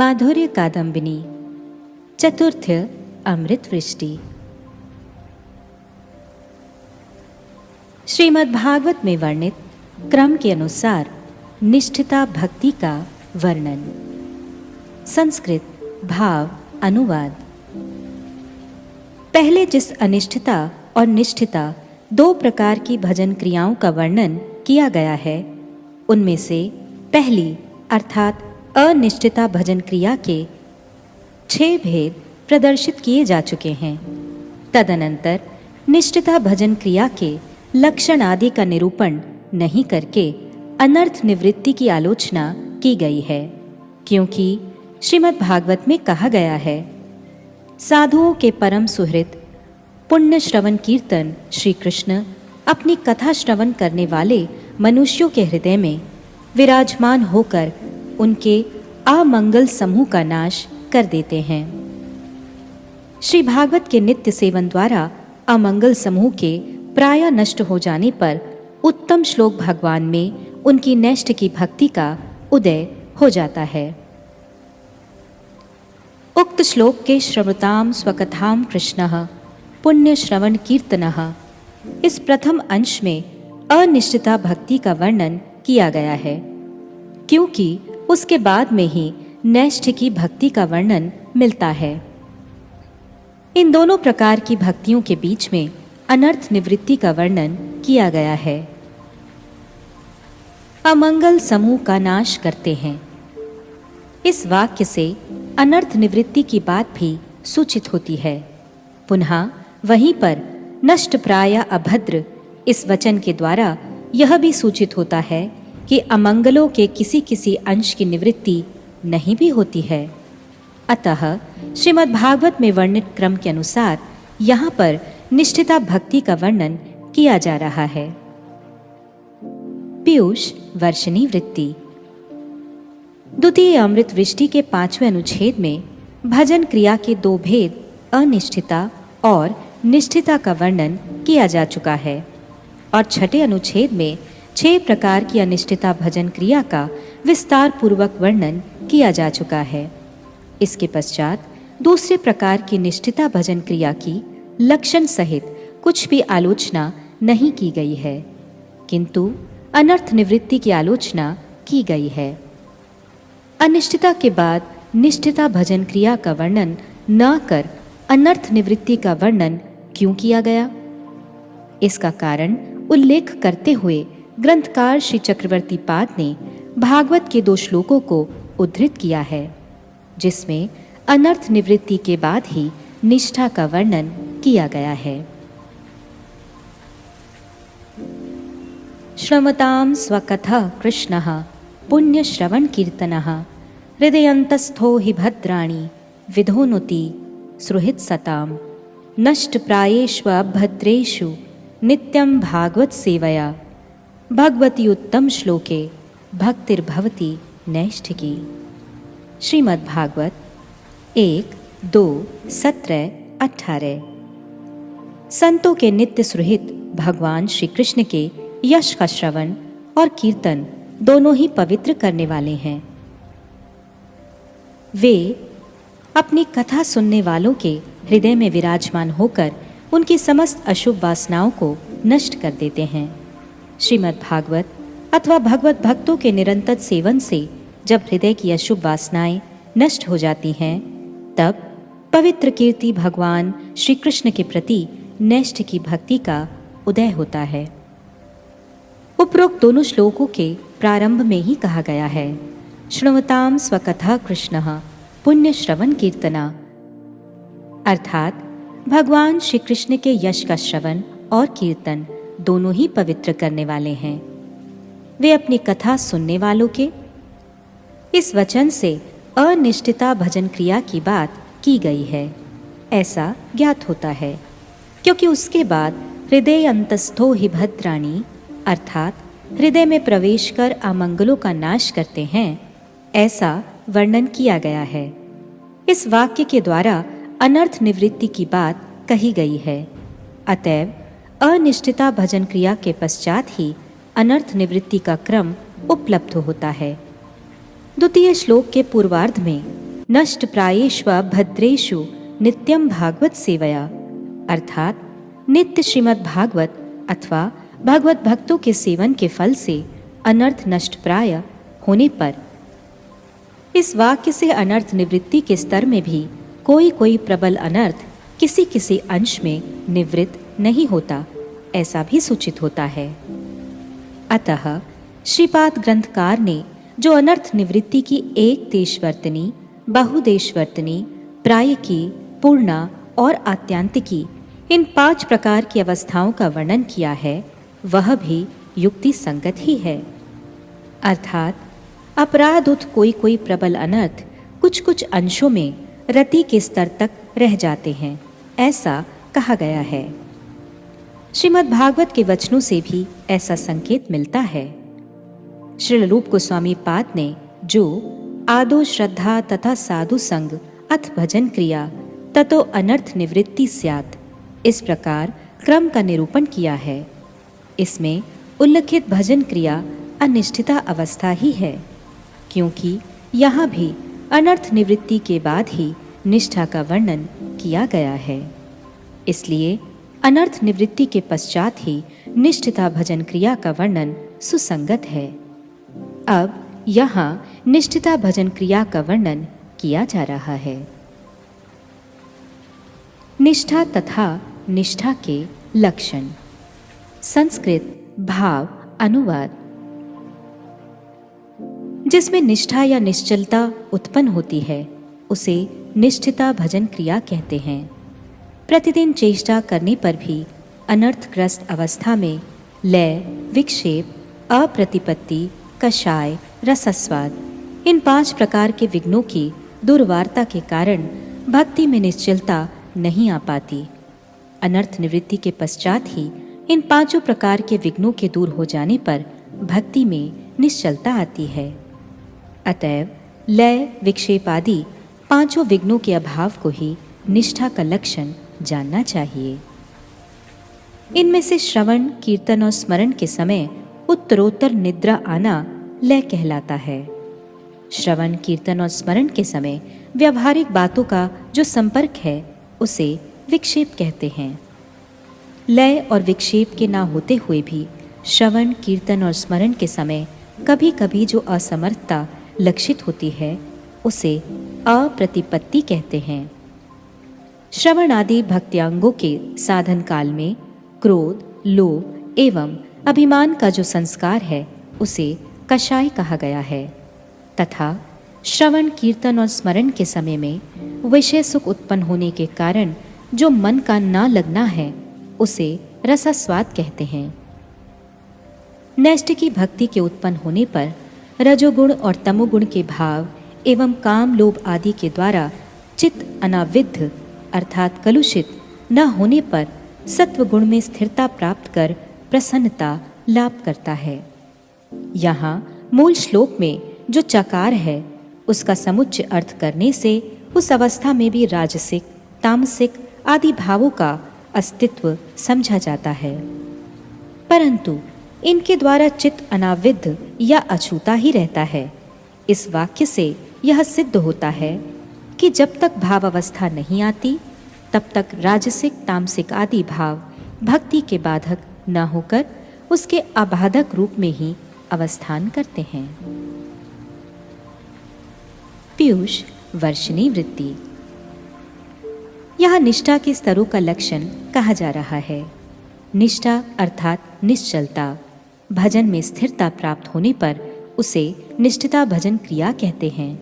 माधुर्य कादम्बिनी चतुर्थ अमृत वृष्टि। श्रीमद् भागवत में वर्णित क्रम के अनुसार निष्ठिता भक्ति का वर्णन। संस्कृत भाव अनुवाद। पहले जिस अनिष्ठिता और निष्ठिता दो प्रकार की भजन क्रियाओं का वर्णन किया गया है, उनमें से पहली अर्थात अनिष्ठिता भजन क्रिया के 6 भेद प्रदर्शित किए जा चुके हैं। तदनंतर निष्ठिता भजन क्रिया के लक्षण आदि का निरूपण नहीं करके अनर्थ निवृत्ति की आलोचना की गई है, क्योंकि श्रीमद् भागवत में कहा गया है, साधुओं के परम सुहृद पुण्य श्रवण कीर्तन श्री कृष्ण अपनी कथा श्रवण करने वाले मनुष्यों के हृदय में विराजमान होकर उनके अमंगल समूह का नाश कर देते हैं। श्री भागवत के नित्य सेवन द्वारा अमंगल समूह के प्राय नष्ट हो जाने पर उत्तम श्लोक भगवान में उनकी नैष्ठ की भक्ति का उदय हो जाता है। उक्त श्लोक के श्रवताम स्वकथाम कृष्णः पुण्य श्रवण कीर्तनः इस प्रथम अंश में अनिष्ठिता भक्ति का वर्णन किया गया है, क्योंकि उसके बाद में ही नैष्ठ की भक्ति का वर्णन मिलता है। इन दोनों प्रकार की भक्तियों के बीच में अनर्थ निवृत्ति का वर्णन किया गया है। अमंगल समूह का नाश करते हैं, इस वाक्य से अनर्थ निवृत्ति की बात भी सूचित होती है। पुनः वहीं पर नष्ट प्राय अभद्र इस वचन के द्वारा यह भी सूचित होता है कि अमंगलों के किसी किसी अंश की निवृत्ति नहीं भी होती है। अतः श्रीमद् भागवत में वर्णित क्रम के अनुसार यहाँ पर निष्ठिता भक्ति का वर्णन किया जा रहा है। पीयूष वर्षिणी वृत्ति। द्वितीय अमृत वृष्टि के 5वें अनुच्छेद में भजन क्रिया के 2 भेद अनिष्ठिता और निष्ठिता का वर्णन किया जा चुका है, और 6ठे अनुच्छेद में 6 प्रकार की अनिष्ठिता भजन क्रिया का विस्तार पूर्वक वर्णन किया जा चुका है। इसके पश्चात दूसरे प्रकार की निष्ठिता भजन क्रिया की लक्षण सहित कुछ भी आलोचना नहीं की गई है, किंतु अनर्थ निवृत्ति की आलोचना की गई है। अनिष्ठिता के बाद निष्ठिता भजन क्रिया का वर्णन न कर अनर्थ निवृत्ति का वर्णन क्यों किया गया? इसका कारण उल्लेख करते हुए ग्रंथकार श्री चक्रवर्ती पाद ने भागवत के 2 श्लोकों को उद्धृत किया है, जिसमें अनर्थ निवृत्ति के बाद ही निष्ठा का वर्णन किया गया है। श्रवताम स्वकथा कृष्णः पुण्य श्रवण कीर्तनः हृदयन्तस्थो हि भद्राणि विधोनुति सुहृद सताम नष्ट प्रायेष्वभद्रेषु नित्यं भागवत सेवया भगवती उत्तम श्लोके भक्तिर्भवति नैष्ठिकी। श्रीमद् भागवत 1, 2, 17, 18। संतों के नित्य सुहृद भगवान श्री कृष्ण के यश का श्रवण और कीर्तन दोनों ही पवित्र करने वाले हैं। वे अपनी कथा सुनने वालों के हृदय में विराजमान होकर उनकी समस्त अशुभ वासनाओं को नष्ट कर देते हैं। श्रीमद् भागवत अथवा भगवत भक्तों के निरंतर सेवन से जब हृदय की अशुभ वासनाएं नष्ट हो जाती हैं, तब पवित्र कीर्ति भगवान श्री कृष्ण के प्रति नैष्ठ की भक्ति का उदय होता है। उपरोक्त दोनों श्लोकों के प्रारंभ में ही कहा गया है, श्रवताम स्वकथा कृष्णः पुण्य श्रवण कीर्तना, अर्थात भगवान श्री कृष्ण के यश का श्रवण और कीर्तन दोनों ही पवित्र करने वाले हैं। वे अपनी कथा सुनने वालों के। इस वचन से अनिष्ठिता भजन क्रिया की बात की गई है, ऐसा ज्ञात होता है, क्योंकि उसके बाद हृदय अंतस्थो हि भद्राणि अर्थात हृदय में प्रवेश कर अमंगलों का नाश करते हैं, ऐसा वर्णन किया गया है। इस वाक्य के द्वारा अनर्थ निवृत्ति की बात कही गई है। अतएव अनिष्ठिता भजन क्रिया के पश्चात ही अनर्थ निवृत्ति का क्रम उपलब्ध होता है। द्वितीय श्लोक के पूर्वार्ध में नष्ट प्रायेष्व भद्रेषु नित्यम भागवत सेवया, अर्थात नित्य श्रीमद् भागवत अथवा भगवत भक्तों के सेवन के फल से अनर्थ नष्ट प्राय होने पर। इस वाक्य से अनर्थ निवृत्ति के स्तर में भी कोई कोई प्रबल अनर्थ किसी किसी अंश में निवृत्त नहीं होता, ऐसा भी सूचित होता है। अतः श्रीपाद ग्रंथकार ने जो अनर्थ निवृत्ति की एक देशवर्तनी, बहुदेशवर्तनी, प्रायिकी, पूर्णा और आत्यांतिकी, इन 5 प्रकार की अवस्थाओं का वर्णन किया है, वह भी युक्ति संगत ही है। अर्थात अपराधुत कोई कोई प्रबल अनर्थ कुछ कुछ अंशों में रति के स्तर तक रह जाते हैं, ऐसा कहा गया है। श्रीमद् भागवत के वचनों से भी ऐसा संकेत मिलता है। श्रील रूप गोस्वामी पाद ने जो आदो श्रद्धा तथा साधु संग अथ भजन क्रिया ततो अनर्थ निवृत्ति स्यात्, इस प्रकार क्रम का निरूपण किया है। इसमें उल्लिखित भजन क्रिया अनिष्ठिता अवस्था ही है, क्योंकि यहाँ भी अनर्थ निवृत्ति के बाद ही निष्ठा का वर्णन किया गया है। इसलिए अनर्थ निवृत्ति के पश्चात ही निष्ठिता भजन क्रिया का वर्णन सुसंगत है। अब यहाँ निष्ठिता भजन क्रिया का वर्णन किया जा रहा है। निष्ठा तथा निष्ठा के लक्षण। संस्कृत भाव अनुवाद। जिसमें निष्ठा या निश्चलता उत्पन्न होती है उसे निष्ठिता भजन क्रिया कहते हैं। प्रतिदिन चेष्टा करने पर भी अनर्थग्रस्त अवस्था में लय, विक्षेप, अप्रतिपत्ति, कषाय, रसस्वाद, इन 5 प्रकार के विघ्नों की दुर्वारता के कारण भक्ति में निश्चलता नहीं आ पाती। अनर्थ निवृत्ति के पश्चात ही इन 5 प्रकार के विघ्नों के दूर हो जाने पर भक्ति में निश्चलता आती है। अतएव लय, विक्षेप आदि 5 विघ्नों के अभाव को ही निष्ठा का लक्षण जानना चाहिए। इनमें से श्रवण, कीर्तन और स्मरण के समय उत्तरोत्तर निद्रा आना लय कहलाता है। श्रवण, कीर्तन और स्मरण के समय व्यावहारिक बातों का जो संपर्क है उसे विक्षेप कहते हैं। लय और विक्षेप के ना होते हुए भी श्रवण, कीर्तन और स्मरण के समय कभी कभी जो असमर्थता लक्षित होती है उसे अप्रतिपत्ति कहते हैं। श्रवण आदि भक्त्यांगों के साधन काल में क्रोध, लोभ एवं अभिमान का जो संस्कार है उसे कषाय कहा गया है, तथा श्रवण, कीर्तन और स्मरण के समय में विषय सुख उत्पन्न होने के कारण जो मन का ना लगना है उसे रसस्वाद कहते हैं। नैष्ठिकी भक्ति के उत्पन्न होने पर रजोगुण और तमोगुण के भाव एवं काम, लोभ आदि के द्वारा चित्त अनाविद्ध अर्थात कलुषित न होने पर सत्व गुण में स्थिरता प्राप्त कर प्रसन्नता लाभ करता है। यहाँ मूल श्लोक में जो चकार है उसका समुच्चय अर्थ करने से उस अवस्था में भी राजसिक, तामसिक आदि भावों का अस्तित्व समझा जाता है, परंतु इनके द्वारा चित्त अनाविद्ध या अछूता ही रहता है। इस वाक्य से यह सिद्ध होता है कि जब तक भाव अवस्था नहीं आती तब तक राजसिक, तामसिक आदि भाव भक्ति के बाधक न होकर उसके अबाधक रूप में ही अवस्थान करते हैं। पीयूष वर्षिणी वृत्ति। यह निष्ठा के स्तरों का लक्षण कहा जा रहा है। निष्ठा अर्थात निश्चलता, भजन में स्थिरता प्राप्त होने पर उसे निष्ठिता भजन क्रिया कहते हैं।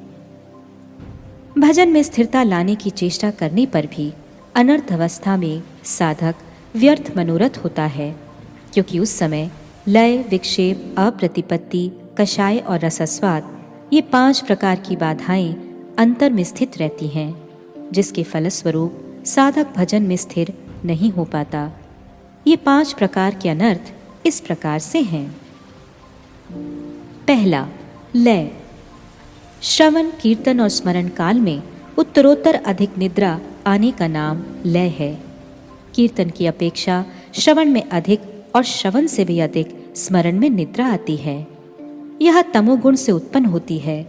भजन में स्थिरता लाने की चेष्टा करने पर भी अनर्थ अवस्था में साधक व्यर्थ मनोरथ होता है, क्योंकि उस समय लय, विक्षेप, अप्रतिपत्ति, कषाय और रसस्वाद ये 5 प्रकार की बाधाएं अंतर में स्थित रहती हैं, जिसके फलस्वरूप साधक भजन में स्थिर नहीं हो पाता। ये 5 प्रकार के अनर्थ इस प्रकार से हैं। पहला, लय। श्रवण, कीर्तन और स्मरण काल में उत्तरोत्तर अधिक निद्रा आने का नाम लय है। कीर्तन की अपेक्षा श्रवण में अधिक और श्रवण से भी अधिक स्मरण में निद्रा आती है। यह तमोगुण से उत्पन्न होती है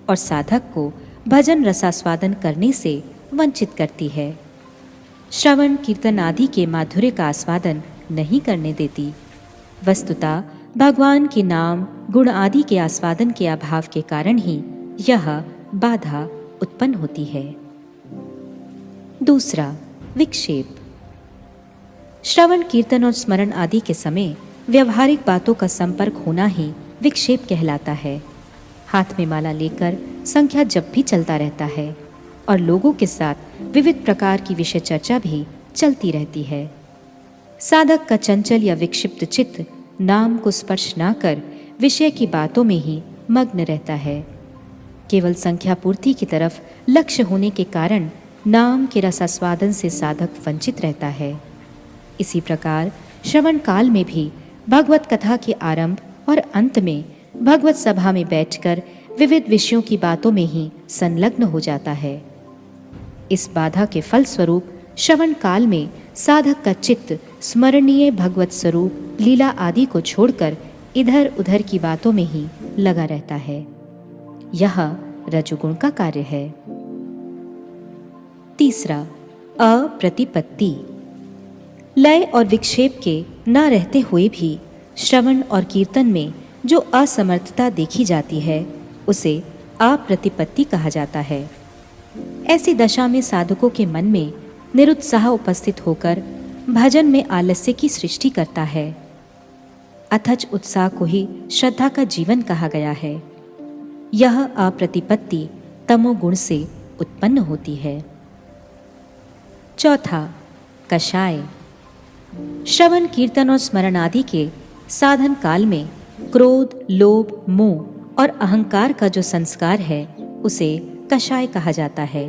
और साधक को भजन रसास्वादन करने से वंचित करती है। श्रवण कीर्तन आदि के माधुर्य का आस्वादन नहीं करने देती। वस्तुतः भगवान के नाम गुण आदि के आस्वादन के अभाव के कारण ही यह बाधा उत्पन्न होती है। दूसरा, विक्षेप। श्रवण कीर्तन और स्मरण आदि के समय व्यवहारिक बातों का संपर्क होना ही विक्षेप कहलाता है। हाथ में माला लेकर संख्या जप भी चलता रहता है और लोगों के साथ विविध प्रकार की विषय चर्चा भी चलती रहती है। साधक का चंचल या विक्षिप्त चित्त नाम को स्पर्श ना कर विषय की बातों में ही मग्न रहता है। केवल संख्या पूर्ति की तरफ लक्ष्य होने के कारण नाम के रसास्वादन से साधक वंचित रहता है। इसी प्रकार श्रवण काल में भी भगवत कथा के आरंभ और अंत में भगवत सभा में बैठकर विविध विषयों की बातों में ही संलग्न हो जाता है। इस बाधा के फलस्वरूप श्रवण काल में साधक का चित्त स्मरणीय भगवत स्वरूप लीला आदि को छोड़कर इधर उधर की बातों में ही लगा रहता है। यह रजोगुण का कार्य है। तीसरा, अप्रतिपत्ति। लय और विक्षेप के न रहते हुए भी श्रवण और कीर्तन में जो असमर्थता देखी जाती है उसे अप्रतिपत्ति कहा जाता है। ऐसी दशा में साधकों के मन में निरुत्साह उपस्थित होकर भजन में आलस्य की सृष्टि करता है। अथच उत्साह को ही श्रद्धा का जीवन कहा गया है। यह अप्रतिपत्ति तमोगुण से उत्पन्न होती है। चौथा, कषाय। श्रवण कीर्तन और स्मरण आदि के साधन काल में क्रोध, लोभ, मोह और अहंकार का जो संस्कार है उसे कषाय कहा जाता है।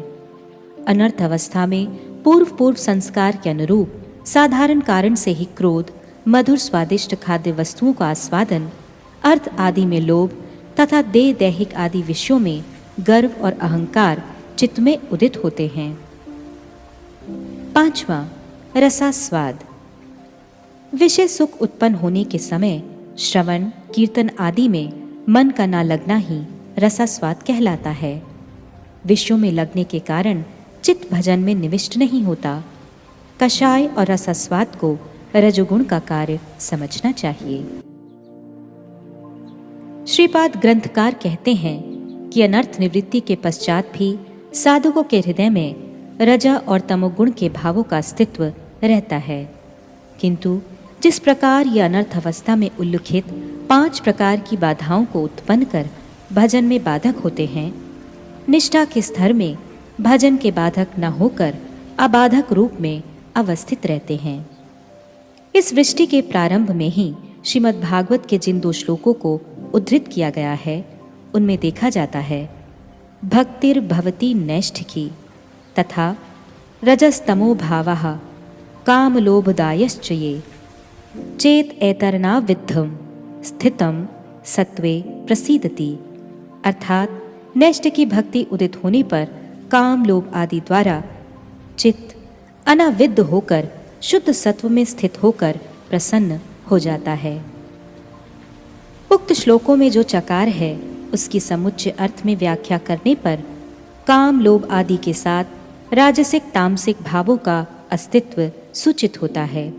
अनर्थ अवस्था में पूर्व संस्कार के अनुरूप साधारण कारण से ही क्रोध, मधुर स्वादिष्ट खाद्य वस्तुओं का आस्वादन, अर्थ आदि में लोभ तथा देह दैहिक आदि विषयों में गर्व और अहंकार चित्त में उदित होते हैं। पांचवा, रसास्वाद। विषय सुख उत्पन्न होने के समय श्रवण कीर्तन आदि में मन का ना लगना ही रसास्वाद कहलाता है। विषयों में लगने के कारण चित्त भजन में निविष्ट नहीं होता। कषाय और रसास्वाद को रजोगुण का कार्य समझना चाहिए। श्रीपाद ग्रंथकार कहते हैं कि अनर्थ निवृत्ति के पश्चात भी साधकों के हृदय में रजा और तमोगुण के भावों का अस्तित्व रहता है, किंतु जिस प्रकार ये अनर्थ अवस्था में उल्लिखित 5 प्रकार की बाधाओं को उत्पन्न कर भजन में बाधक होते हैं, निष्ठा के स्तर में भजन के बाधक न होकर अबाधक रूप में अवस्थित रहते हैं। इस वृष्टि के प्रारंभ में ही श्रीमद् भागवत के जिन 2 श्लोकों को उद्धृत किया गया है उनमें देखा जाता है भक्तिर्भवति नैष्ठ की तथा रजस्तमो भावः कामलोभदायश्च ये चेत एतरनाविद्धं स्थितं सत्वे प्रसीदति। अर्थात नैष्ठ की भक्ति उदित होने पर काम लोभ आदि द्वारा चित्त अनाविद्ध होकर शुद्ध सत्व में स्थित होकर प्रसन्न हो जाता है। उक्त श्लोकों में जो चकार है उसकी समुच्चय अर्थ में व्याख्या करने पर काम लोभ आदि के साथ राजसिक तामसिक भावों का अस्तित्व सूचित होता है,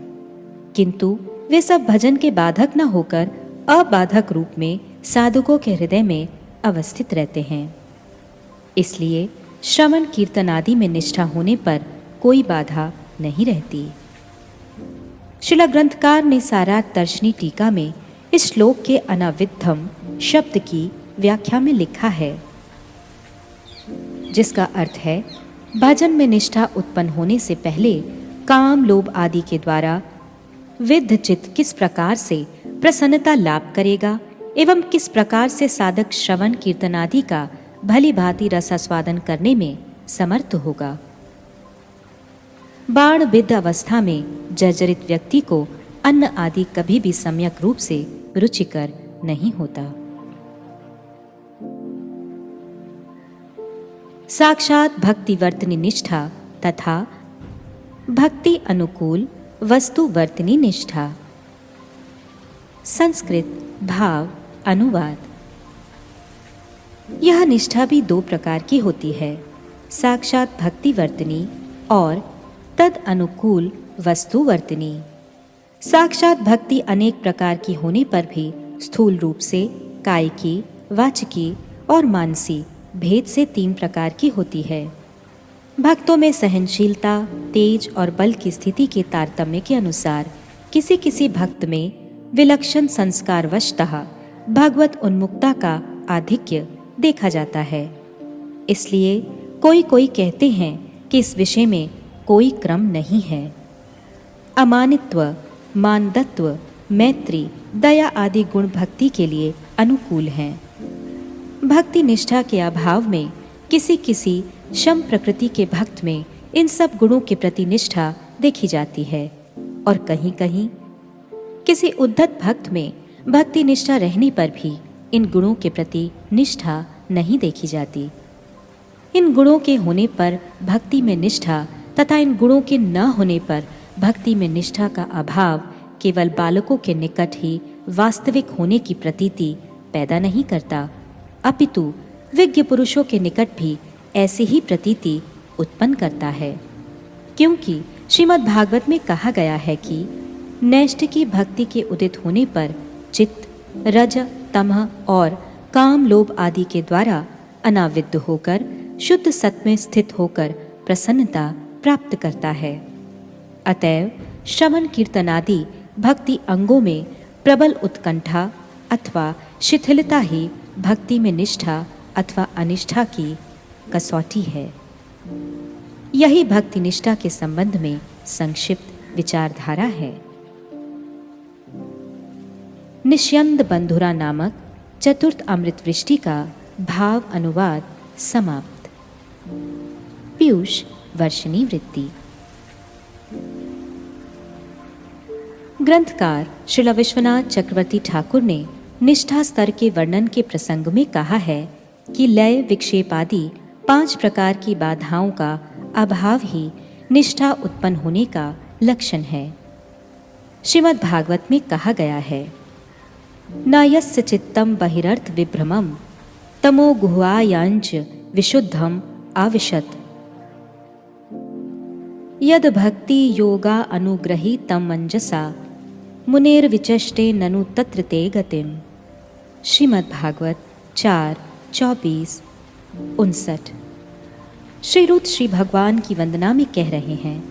किंतु वे सब भजन के बाधक न होकर अबाधक रूप में साधकों के हृदय में अवस्थित रहते हैं। इसलिए श्रवण कीर्तन आदि में निष्ठा होने पर कोई बाधा नहीं रहती। शिला ग्रंथकार ने सारार्थ दर्शनी टीका में इस श्लोक के अनाविद्धम शब्द की व्याख्या में लिखा है, जिसका अर्थ है भजन में निष्ठा उत्पन्न होने से पहले काम लोभ आदि के द्वारा विद्ध चित्त किस प्रकार से प्रसन्नता लाभ करेगा एवं किस प्रकार से साधक श्रवण कीर्तन आदि का भली भांति रसास्वादन करने में समर्थ होगा। बाण विद्ध अवस्था में जर्जरित व्यक्ति को अन्न आदि कभी भी सम्यक रूप से रुचिकर नहीं होता। साक्षात भक्ति वर्तनी निष्ठा तथा भक्ति अनुकूल वस्तु वर्तनी निष्ठा। संस्कृत भाव अनुवाद। यह निष्ठा भी दो प्रकार की होती है, साक्षात भक्ति वर्तनी और तद अनुकूल वस्तु वर्तनी। साक्षात भक्ति अनेक प्रकार की होने पर भी स्थूल रूप से कायिकी, वाचिकी और मानसी भेद से तीन प्रकार की होती है। भक्तों में सहनशीलता, तेज और बल की स्थिति के तारतम्य के अनुसार किसी किसी भक्त में विलक्षण संस्कारवशतः भगवत उन्मुक्ता का आधिक्य देखा जाता है। इसलिए कोई कोई कहते हैं कि इस विषय में कोई क्रम नहीं है। अमानित्व, मानदत्व, मैत्री, दया आदि गुण भक्ति के लिए अनुकूल हैं। भक्ति निष्ठा के अभाव में किसी किसी शम प्रकृति के भक्त में इन सब गुणों के प्रति निष्ठा देखी जाती है और कहीं कहीं किसी उद्धत भक्त में भक्ति निष्ठा रहने पर भी इन गुणों के प्रति निष्ठा नहीं देखी जाती। इन गुणों के होने पर भक्ति में निष्ठा तथा इन गुणों के न होने पर भक्ति में निष्ठा का अभाव केवल बालकों के निकट ही वास्तविक होने की प्रतीति पैदा नहीं करता, अपितु विज्ञ पुरुषों के निकट भी ऐसी ही प्रतीति उत्पन्न करता है। क्योंकि श्रीमद् भागवत में कहा गया है कि नैष्ठ की भक्ति के उदित होने पर चित्त रज, तमः और काम, लोभ आदि के द्वारा अनाविद्ध होकर शुद्ध सत्व में स्थित होकर प्रसन्नता प्राप्त करता है। अतएव श्रवण कीर्तन आदि भक्ति अंगों में प्रबल उत्कंठा अथवा शिथिलता ही भक्ति में निष्ठा अथवा अनिष्ठा की कसौटी है। यही भक्ति निष्ठा के संबंध में संक्षिप्त विचारधारा है। निष्यंद बंधुरा नामक चतुर्थ अमृत वृष्टि का भाव अनुवाद समाप्त। पीयूष वर्षिणी वृत्ति। ग्रंथकार श्रील विश्वनाथ चक्रवर्ती ठाकुर ने निष्ठा स्तर के वर्णन के प्रसंग में कहा है कि लय, विक्षेप आदि 5 प्रकार की बाधाओं का अभाव ही निष्ठा उत्पन्न होने का लक्षण है। श्रीमद् भागवत में कहा गया है, न यस्य चित्तम बहिरर्थ विभ्रमम तमो गुह्वायांच विशुद्धम आविशत यद भक्ति योगा अनुग्रहीतम मंजसा मुनेर विचष्टे ननु तत्र ते गतिम। श्रीमद् भागवत 4:24-59। श्री रुद्र श्री भगवान की वंदना में कह रहे हैं,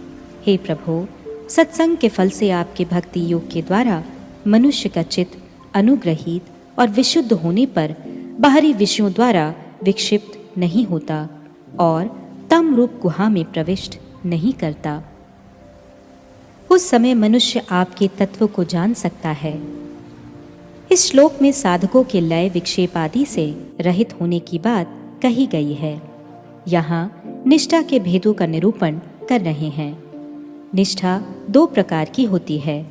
हे प्रभु, सत्संग के फल से आपके भक्ति योग के द्वारा मनुष्य का चित्त अनुग्रहित और विशुद्ध होने पर बाहरी विषयों द्वारा विक्षिप्त नहीं होता और तम रूप गुहा में प्रविष्ट नहीं करता। उस समय मनुष्य आपके तत्व को जान सकता है। इस श्लोक में साधकों के लय, विक्षेप आदि से रहित होने की बात कही गई है। यहाँ निष्ठा के भेदों का निरूपण कर रहे हैं। निष्ठा 2 प्रकार की होती है,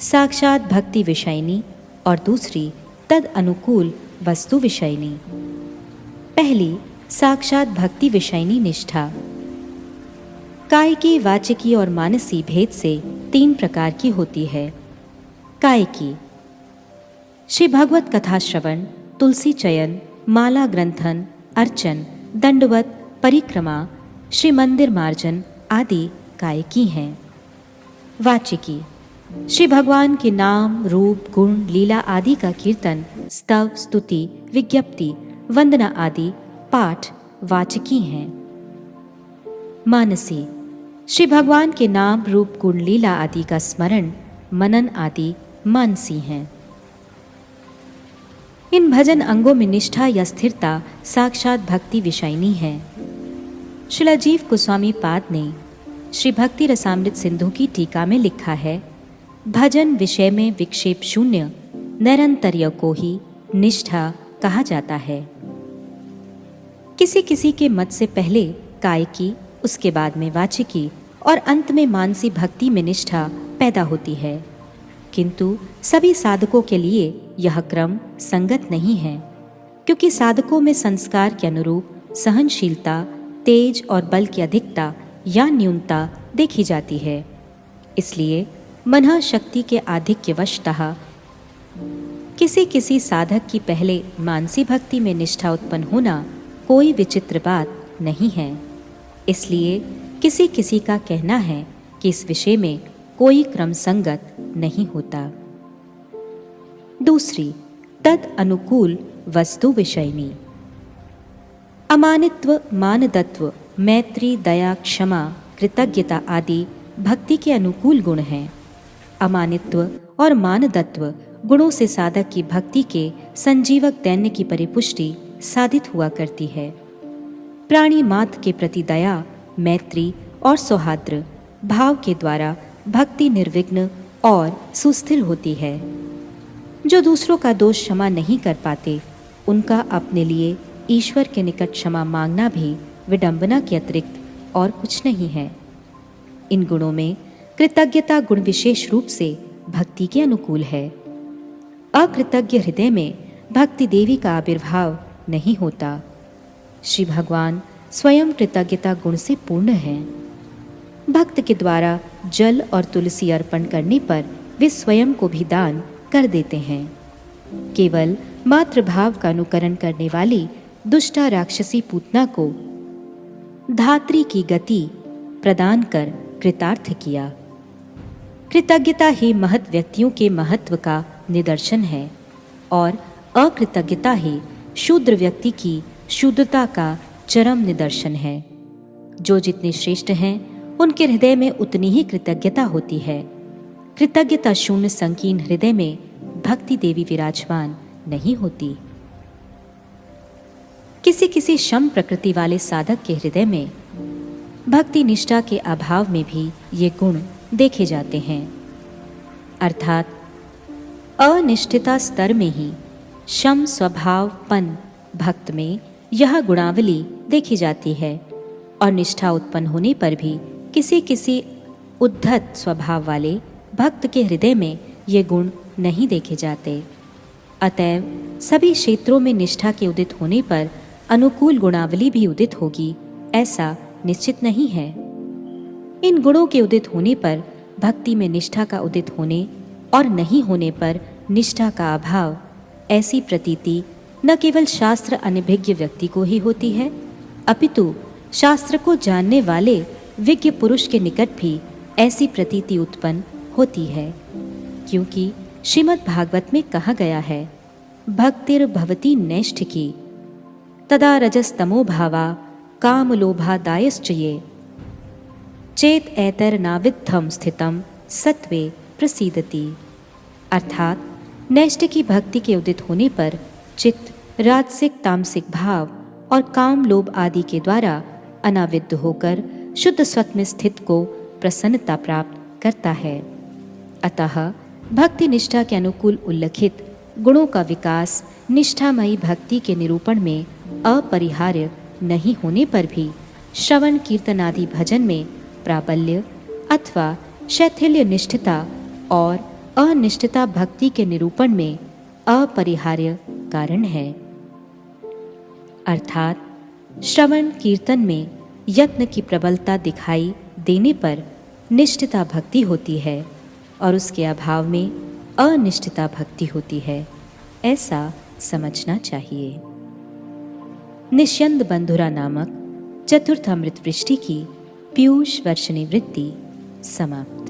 साक्षात भक्ति विषयनी और दूसरी तद अनुकूल वस्तु विषयनी। पहली साक्षात भक्ति विषयनी निष्ठा कायिकी, वाचिकी और मानसी भेद से 3 प्रकार की होती है। कायिकी श्री भगवत कथा श्रवण, तुलसी चयन, माला ग्रंथन, अर्चन, दंडवत, परिक्रमा, श्री मंदिर मार्जन आदि कायिकी हैं। वाचिकी श्री भगवान के नाम, रूप, गुण, लीला आदि का कीर्तन, स्तव, स्तुति, विज्ञप्ति, वंदना आदि पाठ वाचिकी हैं। मानसी श्री भगवान के नाम, रूप, गुण, लीला आदि का स्मरण, मनन आदि मानसी हैं। इन भजन अंगों में निष्ठा या स्थिरता साक्षात भक्ति विषयनी है। श्रील जीव गोस्वामी पाद ने श्री भक्ति रसामृत सिंधु की टीका में लिखा है, भजन विषय में विक्षेप शून्य निरंतर्य को ही निष्ठा कहा जाता है। किसी किसी के मत से पहले कायिकी, उसके बाद में वाचिकी और अंत में मानसी भक्ति में निष्ठा पैदा होती है, किंतु सभी साधकों के लिए यह क्रम संगत नहीं है, क्योंकि साधकों में संस्कार के अनुरूप सहनशीलता, तेज और बल की अधिकता या न्यूनता देखी जाती है। इसलिए मन शक्ति के आधिक्यवशतः किसी किसी साधक की पहले मानसी भक्ति में निष्ठा उत्पन्न होना कोई विचित्र बात नहीं है। इसलिए किसी किसी का कहना है कि इस विषय में कोई क्रम संगत नहीं होता। दूसरी, तद अनुकूल वस्तु विषयनी। अमानित्व, मानदत्व, मैत्री, दया, क्षमा, कृतज्ञता आदि भक्ति के अनुकूल गुण हैं। अमानित्व और मानदत्व गुणों से साधक की भक्ति के संजीवक दैन्य की परिपुष्टि साधित हुआ करती है। प्राणी मात्र के प्रति दया, मैत्री और सौहार्द्र भाव के द्वारा भक्ति निर्विघ्न और सुस्थिर होती है। जो दूसरों का दोष क्षमा नहीं कर पाते, उनका अपने लिए ईश्वर के निकट क्षमा मांगना भी विडंबना के अतिरिक्त और कुछ नहीं है। इन गुणों में कृतज्ञता गुण विशेष रूप से भक्ति के अनुकूल है। अकृतज्ञ हृदय में भक्ति देवी का आविर्भाव नहीं होता। श्री भगवान स्वयं कृतज्ञता गुण से पूर्ण हैं। भक्त के द्वारा जल और तुलसी अर्पण करने पर वे स्वयं को भी दान कर देते हैं। केवल मातृभाव का अनुकरण करने वाली दुष्टा राक्षसी पूतना को धात्री की गति प्रदान कर कृतार्थ किया। कृतज्ञता ही महत् व्यक्तियों के महत्व का निदर्शन है और अकृतज्ञता ही शूद्र व्यक्ति की शूद्रता का चरम निदर्शन है। जो जितने श्रेष्ठ हैं, उनके हृदय में उतनी ही कृतज्ञता होती है। कृतज्ञता शून्य संकीर्ण हृदय में भक्ति देवी विराजमान नहीं होती। किसी किसी शम प्रकृति वाले साधक के हृदय में भक्ति निष्ठा के अभाव में भी ये गुण देखे जाते हैं। अर्थात अनिष्ठिता स्तर में ही शम स्वभावपन भक्त में यह गुणावली देखी जाती है और निष्ठा उत्पन्न होने पर भी किसी किसी उद्धत स्वभाव वाले भक्त के हृदय में ये गुण नहीं देखे जाते। अतएव सभी क्षेत्रों में निष्ठा के उदित होने पर अनुकूल गुणावली भी उदित होगी, ऐसा निश्चित नहीं है। इन गुणों के उदित होने पर भक्ति में निष्ठा का उदित होने और नहीं होने पर निष्ठा का अभाव, ऐसी प्रतीति न केवल शास्त्र अनभिज्ञ व्यक्ति को ही होती है, अपितु शास्त्र को जानने वाले विज्ञ पुरुष के निकट भी ऐसी प्रतीति उत्पन्न होती है। क्योंकि श्रीमद् भागवत में कहा गया है, भक्तिर भवती नैष्ठ की तदा रजस्तमो भावा काम लोभादायश्च ये चेत ऐतर नाविद्धम स्थितम सत्वे प्रसीदति। अर्थात नैष्ठ की भक्ति के उदित होने पर चित्त राजसिक तामसिक भाव और काम लोभ आदि के द्वारा अनाविद्ध होकर शुद्ध स्वत्व में स्थित को प्रसन्नता प्राप्त करता है। अतः भक्ति निष्ठा के अनुकूल उल्लिखित गुणों का विकास निष्ठामयी भक्ति के निरूपण में अपरिहार्य नहीं होने पर भी श्रवण कीर्तन आदि भजन में प्राबल्य अथवा शैथिल्य निष्ठता और अनिष्ठता भक्ति के निरूपण में अपरिहार्य कारण है। अर्थात श्रवण कीर्तन में यत्न की प्रबलता दिखाई देने पर निष्ठता भक्ति होती है और उसके अभाव में अनिष्ठता भक्ति होती है, ऐसा समझना चाहिए। निष्यंद बंधुरा नामक चतुर्थ अमृत वृष्टि की पीयूष वर्षणी वृत्ति समाप्त।